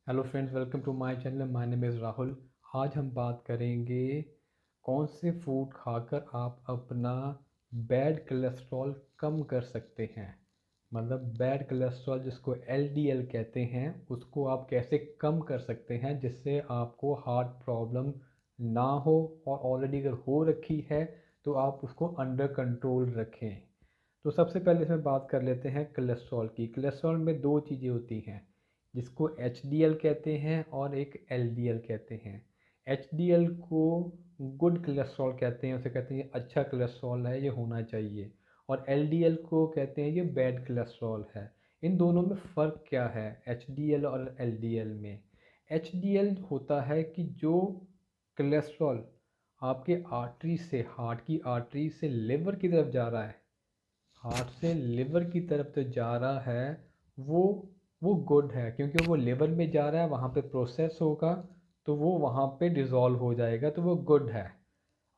Hello friends, welcome to my channel. My name is Rahul. आज हम बात करेंगे कौन से फूड खाकर आप अपना बैड कोलेस्ट्रॉल कम कर सकते हैं। मतलब बैड कोलेस्ट्रॉल जिसको एलडीएल कहते हैं, उसको आप कैसे कम कर सकते हैं जिससे आपको हार्ट प्रॉब्लम ना हो, और ऑलरेडी अगर हो रखी है तो आप उसको अंडर कंट्रोल रखें। तो सबसे पहले इसमें बात कर लेते हैं कोलेस्ट्रॉल की। कोलेस्ट्रॉल में दो चीज़ें होती हैं, जिसको एच कहते हैं और एक एल कहते हैं। एच को गुड कोलेस्ट्रॉल कहते हैं, उसे कहते हैं ये अच्छा कोलेस्ट्रॉल है, ये होना चाहिए। और एल को कहते हैं ये बैड कोलेस्ट्रॉल है। इन दोनों में फ़र्क क्या है एच और एल में? एच होता है कि जो कोलेस्ट्रॉल आपके आर्टरी से, हार्ट की आर्टरी से लिवर की तरफ जा रहा है, हार्ट से लिवर की तरफ तो जा रहा है, वो वो गुड है, क्योंकि वो लिवर में जा रहा है, वहाँ पे प्रोसेस होगा तो वो वहाँ पे डिज़ोल्व हो जाएगा, तो वो गुड है।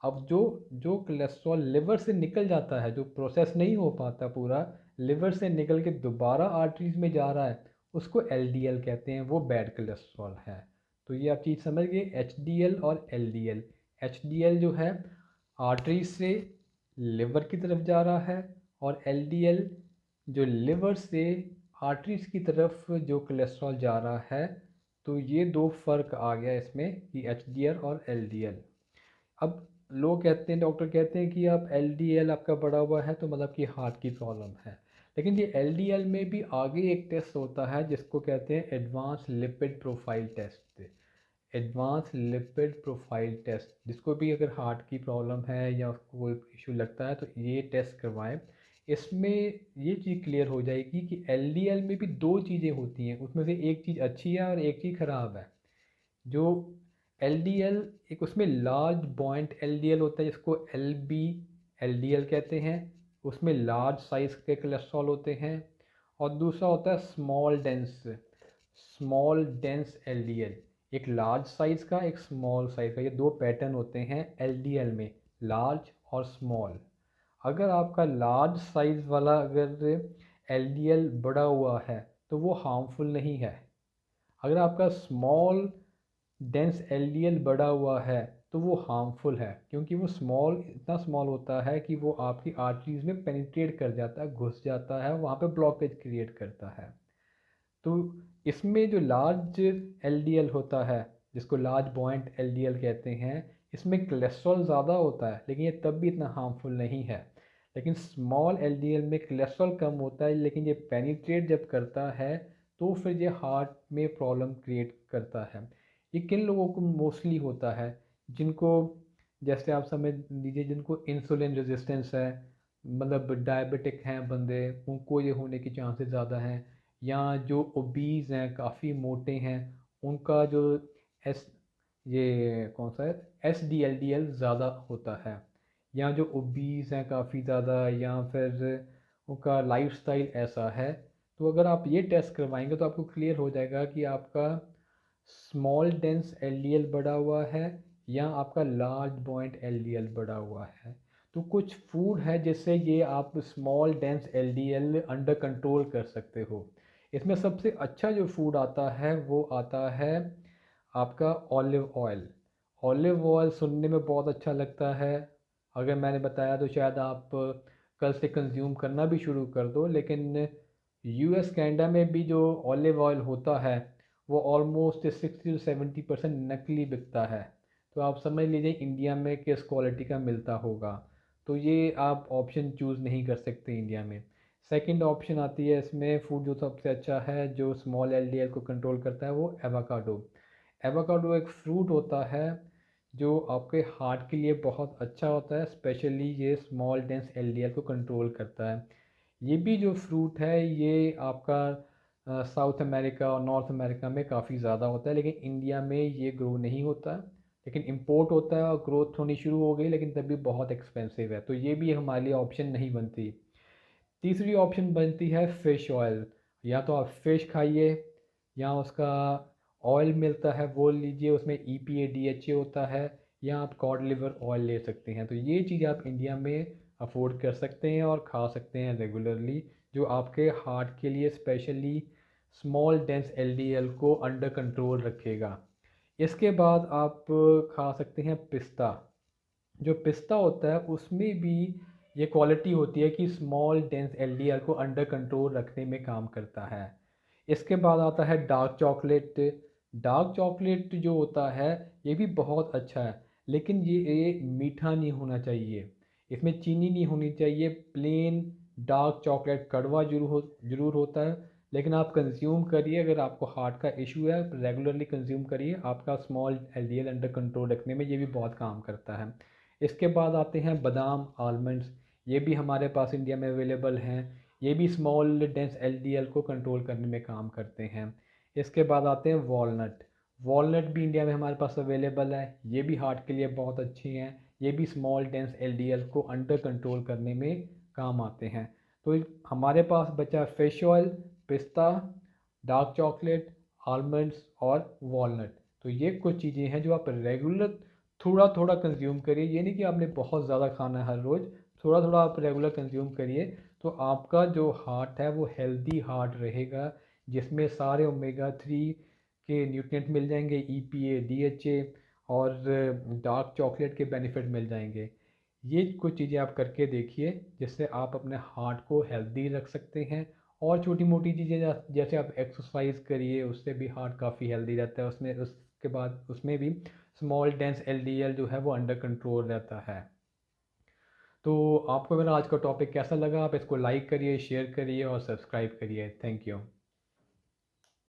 अब जो जो कोलेस्ट्रॉल लिवर से निकल जाता है, जो प्रोसेस नहीं हो पाता पूरा, लिवर से निकल के दोबारा आर्टरीज में जा रहा है, उसको एलडीएल कहते हैं, वो बैड कोलेस्ट्रॉल है। तो ये आप चीज़ समझ गए, एचडीएल और एलडीएल। एचडीएल जो है आर्टरी से लिवर की तरफ जा रहा है, और एलडीएल जो लिवर से आर्टरीज की तरफ जो कोलेस्ट्रॉल जा रहा है। तो ये दो फ़र्क आ गया इसमें कि एचडीएल और एलडीएल। अब लोग कहते हैं, डॉक्टर कहते हैं कि आप एलडीएल आपका बढ़ा हुआ है तो मतलब कि हार्ट की प्रॉब्लम है। लेकिन ये एलडीएल में भी आगे एक टेस्ट होता है जिसको कहते हैं advance lipid profile test. Advance lipid profile test, जिसको भी अगर हार्ट की प्रॉब्लम है या उसको कोई इशू लगता है तो ये टेस्ट करवाएं। इसमें ये चीज़ क्लियर हो जाएगी कि एलडीएल में भी दो चीज़ें होती हैं, उसमें से एक चीज़ अच्छी है और एक चीज़ ख़राब है। जो एलडीएल, एक उसमें लार्ज पॉइंट एलडीएल होता है जिसको एलबी एलडीएल कहते हैं, उसमें लार्ज साइज़ के कोलेस्ट्रॉल होते हैं। और दूसरा होता है स्मॉल डेंस एलडीएल, एक लार्ज साइज़ का, एक स्मॉल साइज़ का। ये दो पैटर्न होते हैं एलडीएल में, लार्ज और स्मॉल। अगर आपका लार्ज साइज़ वाला अगर एलडीएल बढ़ा हुआ है तो वो हार्मफुल नहीं है। अगर आपका स्मॉल डेंस एलडीएल बढ़ा हुआ है तो वो हार्मफुल है, क्योंकि वो इतना स्मॉल होता है कि वो आपकी आर्टरीज में पेनिट्रेट कर जाता है, घुस जाता है, वहाँ पे ब्लॉकेज क्रिएट करता है। तो इसमें जो लार्ज एलडीएल होता है, जिसको लार्ज पॉइंट एलडीएल कहते हैं, इसमें कोलेस्ट्रॉल ज़्यादा होता है लेकिन ये तब भी इतना हार्मफुल नहीं है। लेकिन स्मॉल एलडीएल में कोलेस्ट्रॉल कम होता है, लेकिन ये पेनिट्रेट जब करता है तो फिर ये हार्ट में प्रॉब्लम क्रिएट करता है। ये किन लोगों को मोस्टली होता है? जिनको, जैसे आप समझ लीजिए, जिनको इंसुलिन रेजिस्टेंस है, मतलब डायबिटिक हैं बंदे, उनको ये होने के चांसेस ज़्यादा हैं। या जो ओबीज़ हैं, काफ़ी मोटे हैं, उनका जो एस ये कौन सा है, S D L D L ज़्यादा होता है। या जो ओबीज़ हैं काफ़ी ज़्यादा, या फिर उनका लाइफस्टाइल ऐसा है। तो अगर आप ये टेस्ट करवाएंगे तो आपको क्लियर हो जाएगा कि आपका स्मॉल डेंस एलडीएल बढ़ा हुआ है या आपका लार्ज पॉइंट एलडीएल बढ़ा हुआ है। तो कुछ फूड है जिससे ये आप small dense LDL under control कर सकते हो। इसमें सबसे अच्छा जो फूड आता है वो आता है आपका ऑलिव ऑयल। ऑलिव ऑयल सुनने में बहुत अच्छा लगता है, अगर मैंने बताया तो शायद आप कल से कंज्यूम करना भी शुरू कर दो। लेकिन यूएस कनाडा में भी जो ऑलिव ऑयल होता है वो ऑलमोस्ट 60 से 70% नकली बिकता है। तो आप समझ लीजिए इंडिया में किस क्वालिटी का मिलता होगा। तो ये आप ऑप्शन चूज़ नहीं कर सकते इंडिया में। सेकंड ऑप्शन आती है इसमें फूड जो सबसे अच्छा है जो स्मॉल एलडीएल को कंट्रोल करता है, वो एवोकाडो। एवोकाडो एक फ्रूट होता है जो आपके हार्ट के लिए बहुत अच्छा होता है, स्पेशली ये स्मॉल डेंस एलडीएल को कंट्रोल करता है। ये भी जो फ्रूट है ये आपका साउथ अमेरिका और नॉर्थ अमेरिका में काफ़ी ज़्यादा होता है, लेकिन इंडिया में ये ग्रो नहीं होता। लेकिन इंपोर्ट होता है और ग्रोथ होनी शुरू हो गई, लेकिन तब भी बहुत एक्सपेंसिव है, तो ये भी हमारे लिए ऑप्शन नहीं बनती। तीसरी ऑप्शन बनती है फ़िश ऑयल। या तो आप फ़िश खाइए, या उसका ऑयल मिलता है वो लीजिए, उसमें EPA DHA होता है। या आप कॉड लिवर ऑयल ले सकते हैं। तो ये चीज़ आप इंडिया में अफोर्ड कर सकते हैं और खा सकते हैं रेगुलरली, जो आपके हार्ट के लिए स्पेशली स्मॉल डेंस एलडीएल को अंडर कंट्रोल रखेगा। इसके बाद आप खा सकते हैं पिस्ता। जो पिस्ता होता है उसमें भी ये क्वालिटी होती है कि स्मॉल डेंस एलडीएल को अंडर कंट्रोल रखने में काम करता है। इसके बाद आता है डार्क चॉकलेट। डार्क चॉकलेट जो होता है ये भी बहुत अच्छा है, लेकिन ये मीठा नहीं होना चाहिए, इसमें चीनी नहीं होनी चाहिए। प्लेन डार्क चॉकलेट कड़वा जरूर होता है, लेकिन आप कंज्यूम करिए। अगर आपको हार्ट का इशू है रेगुलरली कंज्यूम करिए, आपका स्मॉल एलडीएल अंडर कंट्रोल रखने में ये भी बहुत काम करता है। इसके बाद आते हैं बादाम आलमंड्स। ये भी हमारे पास इंडिया में अवेलेबल हैं। ये भी स्मॉल डेंस एलडीएल को कंट्रोल करने में काम करते हैं। इसके बाद आते हैं वॉलनट। वॉलनट भी इंडिया में हमारे पास अवेलेबल है, ये भी हार्ट के लिए बहुत अच्छी हैं। ये भी स्मॉल डेंस एलडीएल को अंडर कंट्रोल करने में काम आते हैं। तो हमारे पास बचा फिश ऑयल, पिस्ता, डार्क चॉकलेट, आलमंड्स और वॉलनट। तो ये कुछ चीज़ें हैं जो आप रेगुलर थोड़ा थोड़ा कंज्यूम करिए। ये नहीं कि आपने बहुत ज़्यादा खाना है हर रोज़, थोड़ा थोड़ा आप रेगुलर कंज्यूम करिए। तो आपका जो हार्ट है वो हेल्दी हार्ट रहेगा, जिसमें सारे ओमेगा 3 के न्यूट्रिएंट मिल जाएंगे, EPA, DHA और डार्क चॉकलेट के बेनिफिट मिल जाएंगे। ये कुछ चीज़ें आप करके देखिए जिससे आप अपने हार्ट को हेल्दी रख सकते हैं। और छोटी मोटी चीज़ें जैसे आप एक्सरसाइज करिए, उससे भी हार्ट काफ़ी हेल्दी रहता है। उसमें उसके बाद उसमें भी स्मॉल डेंस एलडीएल जो है वो अंडर कंट्रोल रहता है। तो आपको मेरा आज का टॉपिक कैसा लगा? आप इसको लाइक करिए, शेयर करिए और सब्सक्राइब करिए। Thank you.